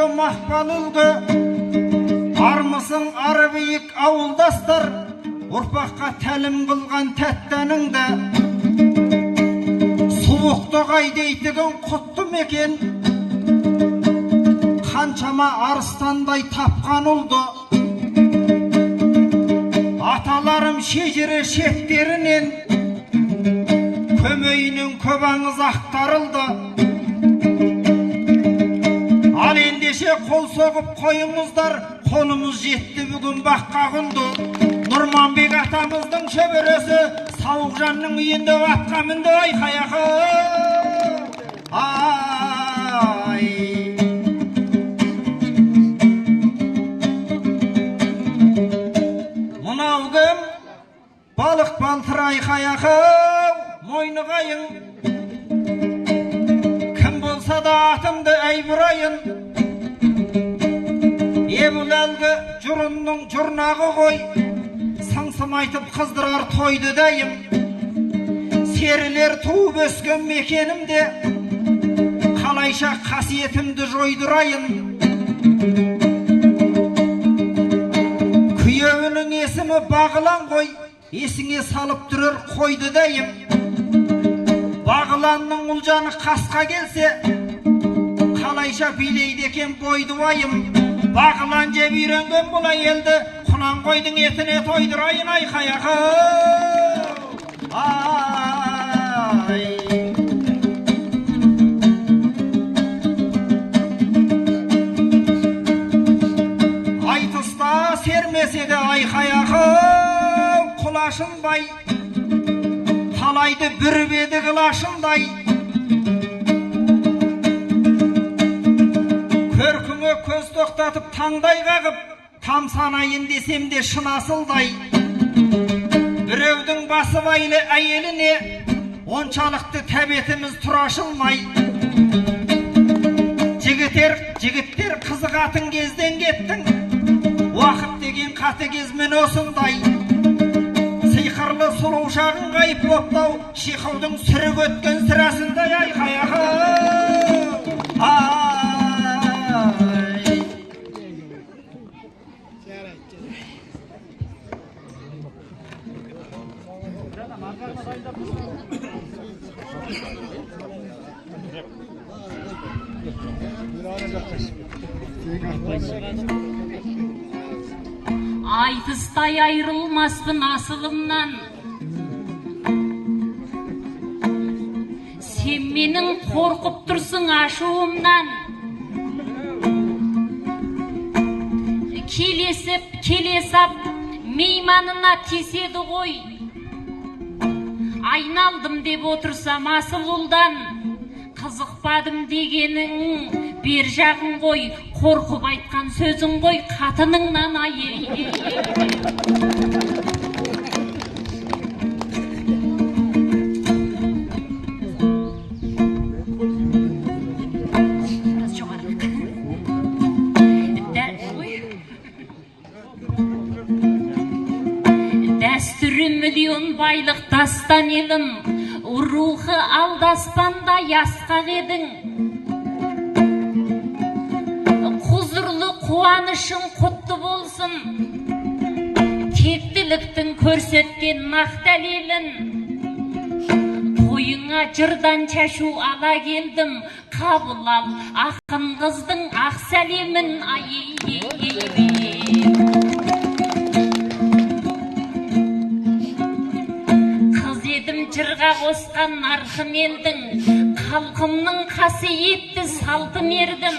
үлгі мақпал үлгі, армысың ары биік ауылдастар, ұрпаққа тәлім қылған тәттәніңді. Суықты қайдейтігін құтты мекен, қаншама арыстандай тапқан ұлды. Аталарым шежірі шеттерінен, көмейінің көп аңыз ақтарылды. Ал ендеше қол соғып қойыңыздар, қолымыз жетті бүгін баққа құлды. Нұрманбек атамыздың шөбересі, Сауықжанның үйінде атқа мінді айқаяқы. Ай! Мынау кім? Балық балтыр айқаяқы, мойны қайың. Кім болса да атымды әйбұрайын. Ебіл әлгі жұрынның жұрнағы қой, сыңсым айтып қыздырар тойды дайым. Серілер туып өскен мекенімде, қалайша қасиетімді жойдырайын. Күйеуінің есімі Бағылан ғой, есіңе салып тұрыр қойды дайым. Бағыланның ұлжаны қасқа келсе, қалайша билейді екен бойды байым. Бағылан жеп үйренген бұл әйелді, құнан қойдың етіне тойдырайын айқаяқы. Ай! Айтыста сермесе де айқаяқы, құлашынбай, талайды бір беді қылашындай. Көркіңе көз тоқтатып таңдай қағып, тамсанайын десем де шын асылдай. Біреудің басы байлы әйеліне, оншалықты тәбетіміз тұрашылмай. Жігіттер қызығатын кезден кеттің, уақыт деген қаты кезмен осындай. Сиқырлы сұлу шағын ғайып боптау, шиқылдың сүрік өткен сірасындай айқаяқы. Айтыстай айрылмаспын асылымнан, сен менің қорқып тұрсың ашуымнан. Келесап мейманына теседі ғой, айналдым деп отырсам асыл ұлдан. Қызықпадым дегенің бер жағын ғой, қорқып айтқан сөзің ғой, қатыныңнан ай. Дәстүрі миллион байлық дастан елім, рухы алдаспандай асқақ едің. Құзырлы қуанышың құтты болсын, тектіліктің көрсеткен нақ дәлелін. Тойыңа жырдан шашу ала келдім, қабыл ал ақын қыздың ақ сәлемін. Жырға қосқан нарқын елдің, қалқымның қасиетті салтын ердің.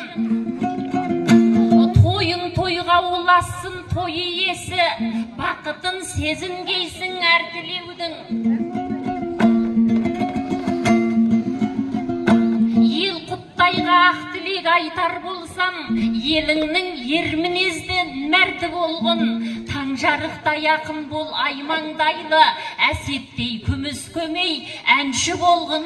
Тойың тойға улассын той иесі, бақытын сезінгейсің әртілеудің. Ел құттайға ақ тілек айтар болсам, еліңнің ер мінезден мәрті болғын. Таң жарықтай ақын бол аймаңдайлы, әсеттей күміс көмей әнші болғын.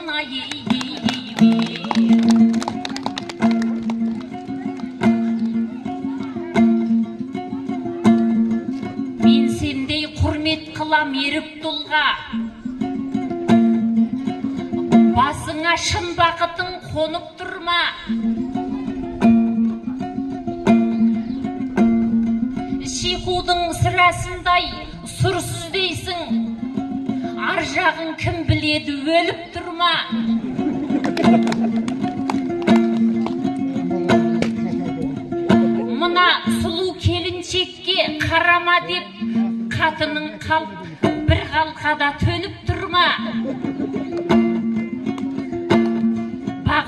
Мен сендей құрмет қылам еріп тұлға, басыңа шын бақытың қонып тұрма. қудың сірәсындай сұрсыз дейсің. Ар жағын кім біледі, өліп тұрма. Мына сұлу келіншекке қарама деп, қатының қалып бір қалқада төніп тұрма.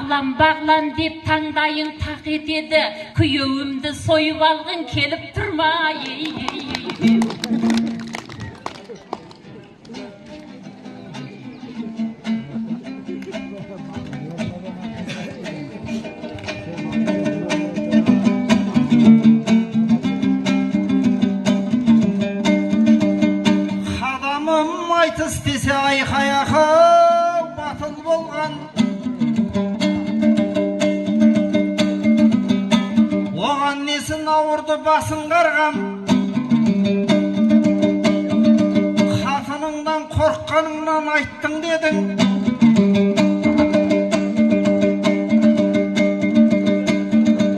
Бағлан деп таңдайын тақ етеді, күйеуімді сойып алғын келіп тұрма. Қадамым айтыс десе айқай-ақау батыл болған. Оған несін ауырды басын қарғам. Қатыныңнан қорыққаныңнан айттың дедің.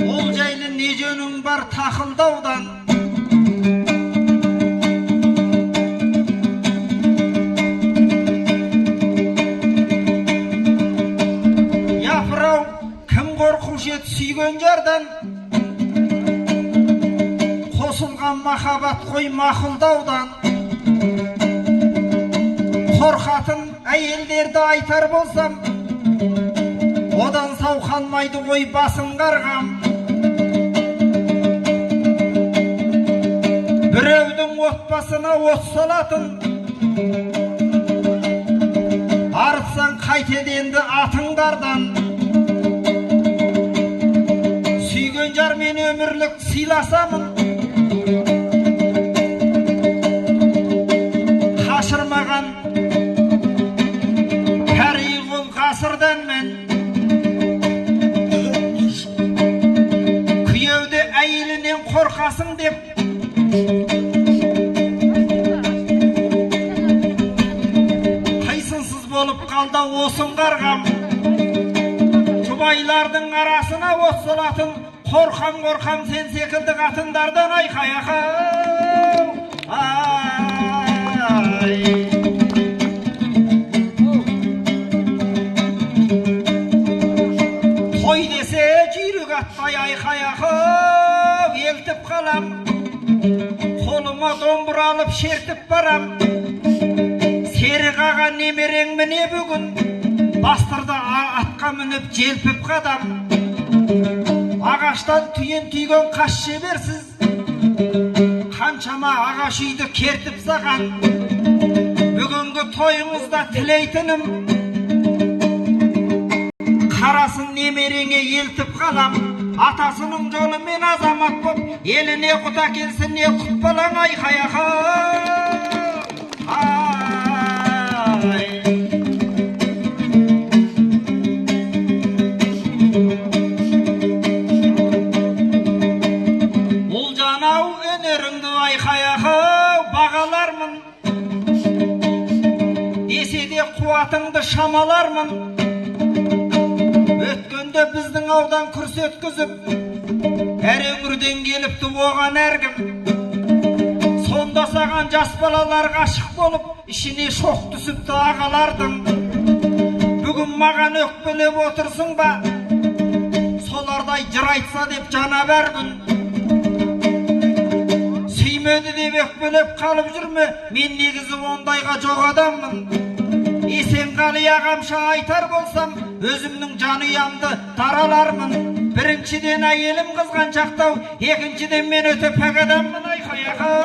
Ол жайлы не жөнің бар тақылдаудан. Япырау, кім қорқушы еді сүйген жардан. Қосылған махаббат қой мақұлдаудан. Қорқатын әйелдерді айтар болсам, одан сау қалмайды ғой басын қарғам. Біреудің отбасына от салатын, арытсаң қайтеді енді атыңдардан. Сүйген жармен өмірлік сыйласамын, қашырмаған кәрі қол ғасырдан мен. Күйеуді әйелінен қорқасың деп, қайсынсыз болып қалда осын қарғам. Жұбайлардың арасына от салатын, қорқам сен секілді қатындардан айқай-ақау. Той десе жүйрік атпай айқай-ақау елтіп қалам. Қолыма домбыра алып шертіп барам. Серік аға немерең міне бүгін, бастырды атқа мініп желпіп қадам. Ағаштан түйін түйген қас жеберсіз, қаншама ағаш үйді кертіп саған. Бүгінгі тойыңызда тілейтінім, қарасын немереңе елтіп қалам. Атасының жолымен азамат боп, еліне құта келсін не құт балаң айқай-ақау. Айқай-ақау бағалармын, десе де қуатыңды шамалармын. Өткенде біздің аудан күрс өткізіп, әр өңірден келіпті оған әркім. Сонда саған жас балалар ғашық болып, ішіне шоқ түсіпті ағалардың. Бүгін маған өкпелеп отырсың ба, солардай жыр айтса деп жана бәргін. Сүймеді деп өкпелеп қалып жүрме, мен негізі ондайға жоқ адаммын. Есенғали ағамша айтар болсам, өзімнің жанұямды таралармын. Біріншіден әйелім қызғаншақтау, екіншіден мен өте пәк адаммын. Айқай-ақау.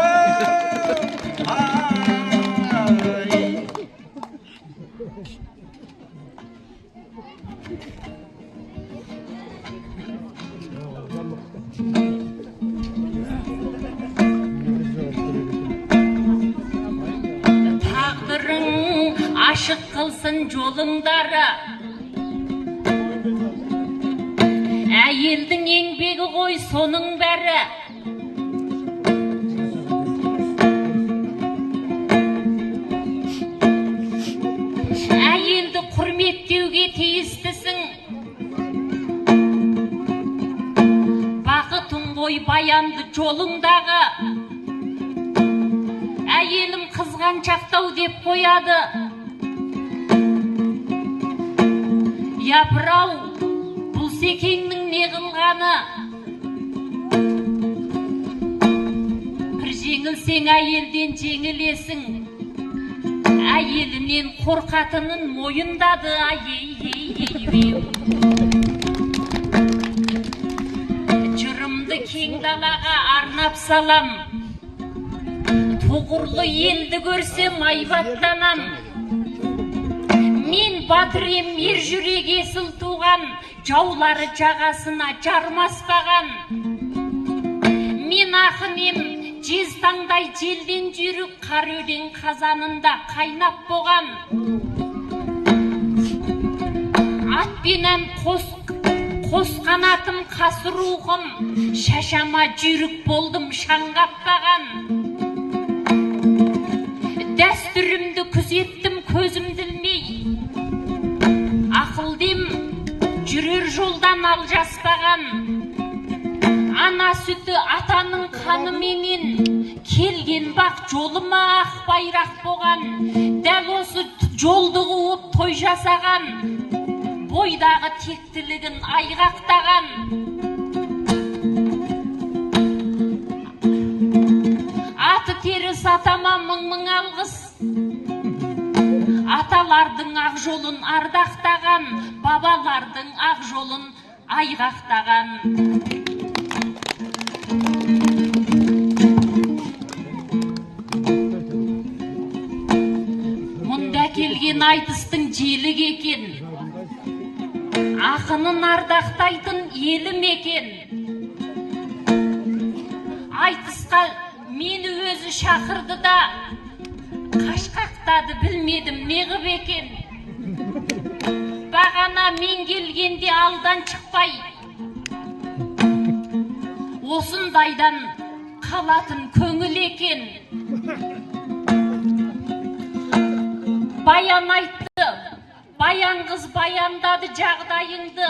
Ашық қылсын жолыңдары, әйелдің еңбегі ғой соның бәрі. Әйелді құрметтеуге тиістісің. Бақытың ғой баянды жолыңдағы. әйелім қызғаншақтау деп қояды. Япырау, бұл секеңнің не қылғаны? Бір жеңілсең әйелден жеңілесің, әйелінен қорқатынын мойындады. Жырымды кең далаға арнап салам, тұғырлы елді көрсем айбаттанам. Мен батыр ем, ер жүрек есіл туған, жаулары жағасына жармаспаған. Мен ақын ем, жез таңдай желден жүйрік, қар өлең қазанында қайнап боған. Атпенен қос қанатым қас рухым, шашама жүйрік болдым шаңғаппаған. Дәстүрімді күзеттім көзім ділмей, ақылдым жүрер жолдан алжаспаған. Ана сүті атаның қаны менен, келген бақ жолыма ақ байрақ боған. Дәл осы жолды қуып той жасаған, бойдағы тектілігін айғақтаған. Аты теріс атама мың алғыс, аталардың ақ жолын ардақтаған, бабалардың ақ жолын айғақтаған. Мұнда келген айтыстың желік екен, ақынын ардақтайтын елім екен. Айтысқа мені өзі шақырды да, қашқақтады, білмедім не қып екен. Бағана мен келгенде алдан шықпай, осындайдан қалатын көңіл екен. Баян айтты, баян қыз баяндады жағдайыңды.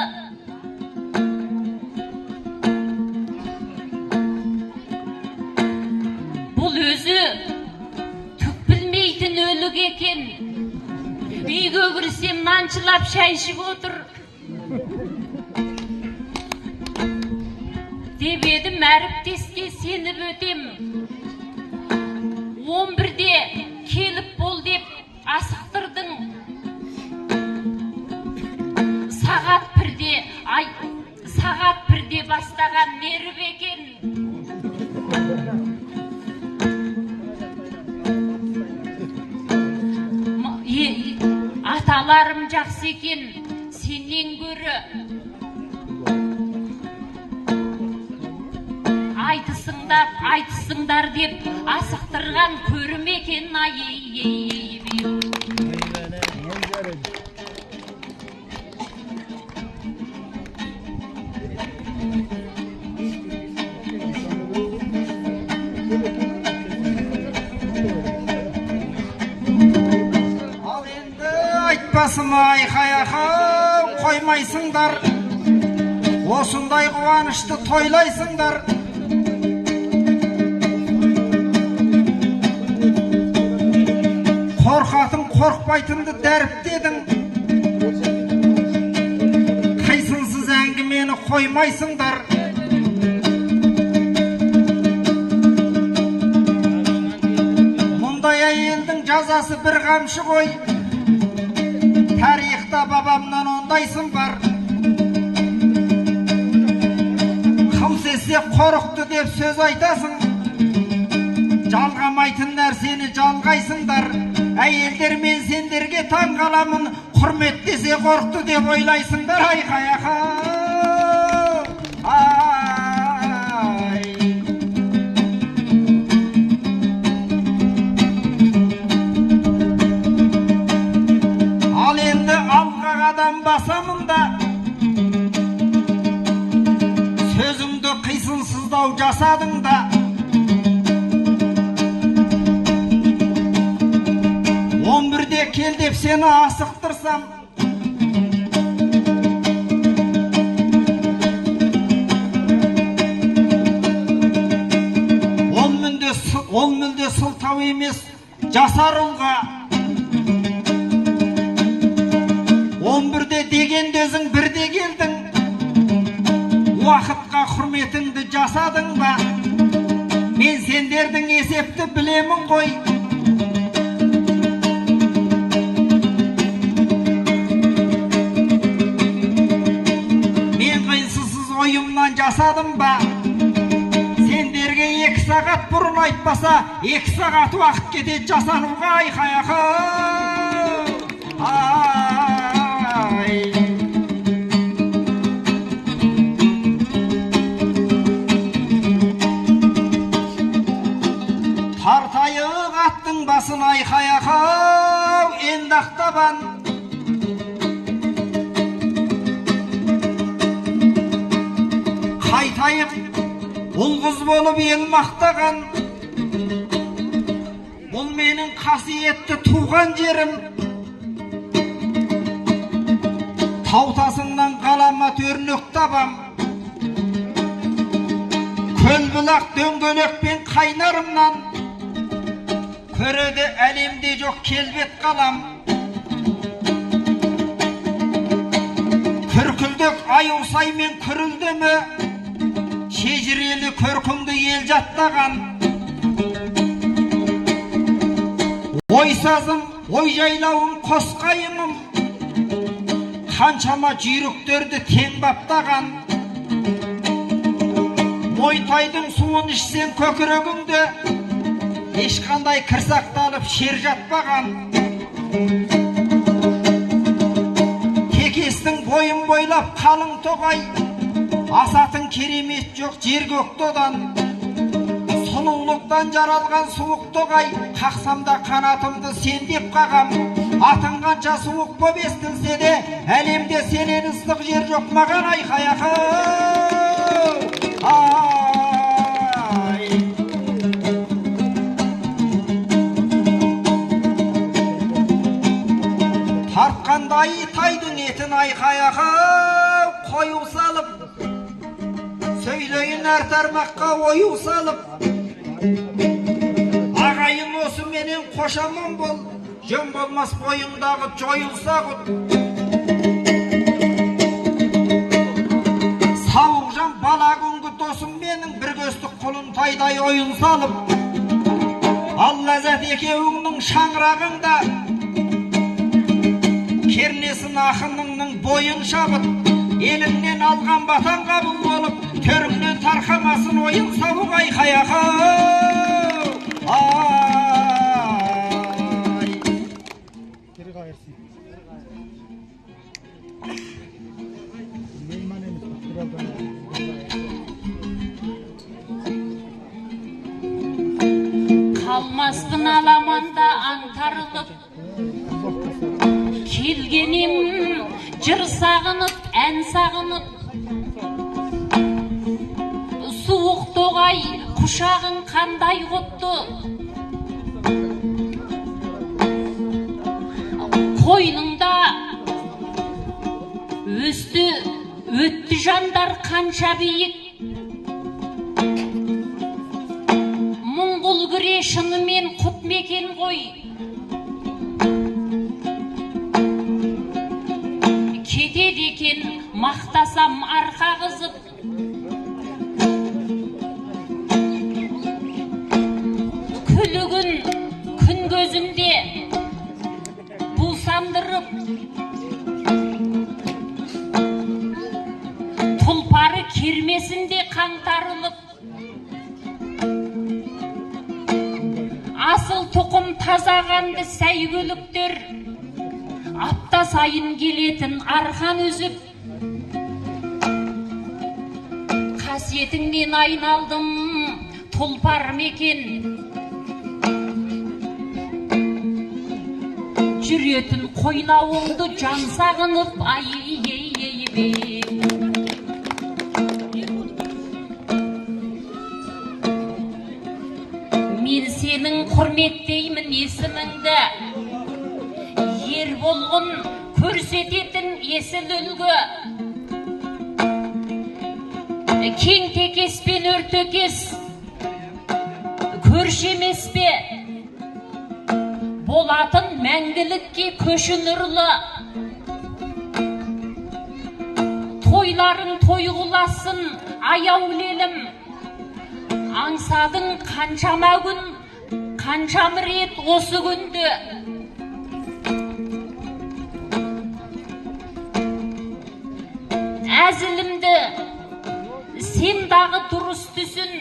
Бұл өзі түк білмейтін өлік екен. Үйге кірсем наншылап шай ішіп отыр деп едім, әріптеске сеніп өтем. 11-де келіп бол деп асықтырдың. Сағат 1-де бастаған меріп екен. Аталарым жақсы екен, сенен гөрі. Айтысыңдар деп асықтырған көрім екен. Айтпасыма айқай-ақау қоймайсыңдар, осындай қуанышты тойлайсыңдар. Қорқатын қорқпайтынды дәріптедің, қайсынсыз әңгімені қоймайсыңдар. Мұндай әйелдің жазасы бір қамшы ғой, тарихта бабамнан ондайсын бар. Қымсесе қорықты деп сөз айтасың, жалғамайтын нәрсені жалғайсыңдар. Әйелдер мен сендерге таң қаламын, құрметтесе қорықты деп ойлайсыңдар. Айқай-ақау, ай. Ал енді алға қадам басамын да, сөзіңді қисынсыздау жасадың да. Кел деп сені асықтырсам, ол мүлде сылтау емес жасар ұлға. 11-де дегенде өзің бірде келдің, уақытқа құрметіңді жасадың ба? Мен сендердің есепті білемін ғой. Мен қайсысыз ойымнан жасадым ба? Сендерге 2 сағат бұрын айтпаса, 2 сағат уақыт кетеді жасануға. Айқай-ақай! Тартайық аттың басын айқай-ақау, енді ақтабан. Қайтайық ұл-қыз болып ел мақтаған. Бұл менің қасиетті туған жерім. Таутасыңнан қалама төрнек табам. Көл-бұлақ дөңгелекпен қайнарымнан. Көреді әлемде жоқ келбет қалам. Күркілдік аюсаймен күрілді ме? Шежірелі көркіңді ел жаттаған. Ойсазым, ой жайлауым, қос қайыңым, қаншама жүйріктерді тең баптаған. Мойтайдың суын ішсең көкірегіңді, ешқандай кірсақталып шер жатпаған. Кекестің бойын бойлап қалың тоғай, асатын керемет жоқ жер көктодан. Сұлулықтан жаралған суық тоғай, қақсамда қанатымды сен деп қағам. Атың қанша суық боп естілсе де, әлемде сенен ыстық жер жоқ маған. Айқай-ақау! Тартқандай тайдың етін айқай-ақау, қою салып, сөйлейін әр тармаққа ою салып. Ағайын осы менен қошамын бол, жөн болмас бойыңдағы жойылса құт. Сауықжан бала күнгі досым менің, бір көстік құлын тайдай ойын салып. Ал ләззат екеуіңнің шаңырағыңда, кернесін ақыныңның бойын шабыт. Еліңнен алған батан қабыл болып, төріңнен тарқамасын ойын сауық. Айқай-ақау! Қалмастын аламанда аңтарылып, келгенім жыр сағынып, ән сағынып. Суық тоғай құшағың қандай құтты, қойныңда өтті жандар қанша биік. Мұңғыл күре шынымен құт мекен ғой. Кетеді екен мақтасам арқа қызып. Күлігін күн көзінде бұлсандырып, тұлпары кермесінде қаңтарылып. Асыл тұқым тазағанды сәйгөліктер, апта сайын келетін арқан үзіп. Қасиетіңнен айналдым тұлпар мекен, жүретін қойнауыңды жан сағынып. Мен сенің құрметтеймін есіміңді, ер болғын көрсететін есіл үлгі. Кең текес пен өртекес көрші емес пе? Болатын мәңгілікке көші нұрлы. Тойларың тойғыласын аяулелім. Аңсадың қаншама күн, қаншам рет осы күнді. Әзілімді сен дағы дұрыс түсін.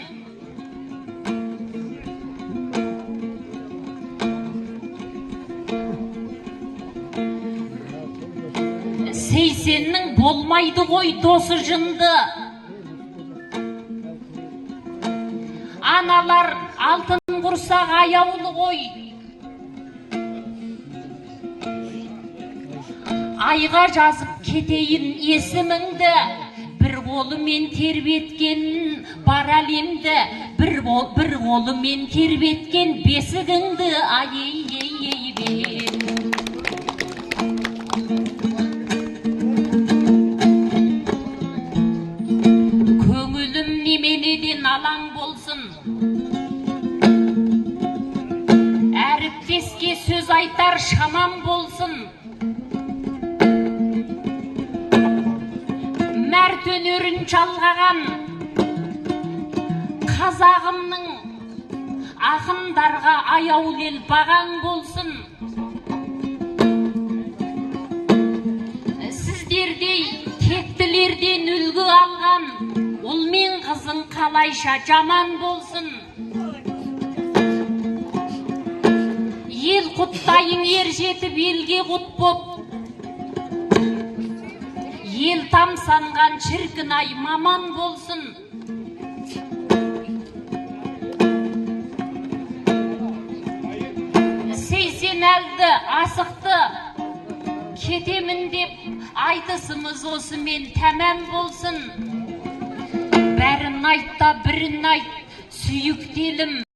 Сейсеннің болмайды ғой досы жынды. Аналар алтын құрсақ аяулы ғой. Айға жазып кетейін есіміңді. Бір қолымен тербеткен бар әлемді. Бір қолымен тербеткен бесігіңді. Ай-ей-ей-ей-ей. Көңілім неменеден алаң болсын. Әріптеске сөз айтар шамам болсын. Мәрт өнерін жалғаған қазағымның ақындарға аяулел бағаң болсын. Сіздердей тектілерден үлгі алған ұл мен қызың қалайша жаман болсын. Ел құттайын ер жетіп елге құт боп, ел тамсанған шіркін ай маман болсын. Сейсен әлді асықты кетемін деп айтысымыз осымен тәмәм болсын. Бәрін айтта бірін айт, сүйіктелім.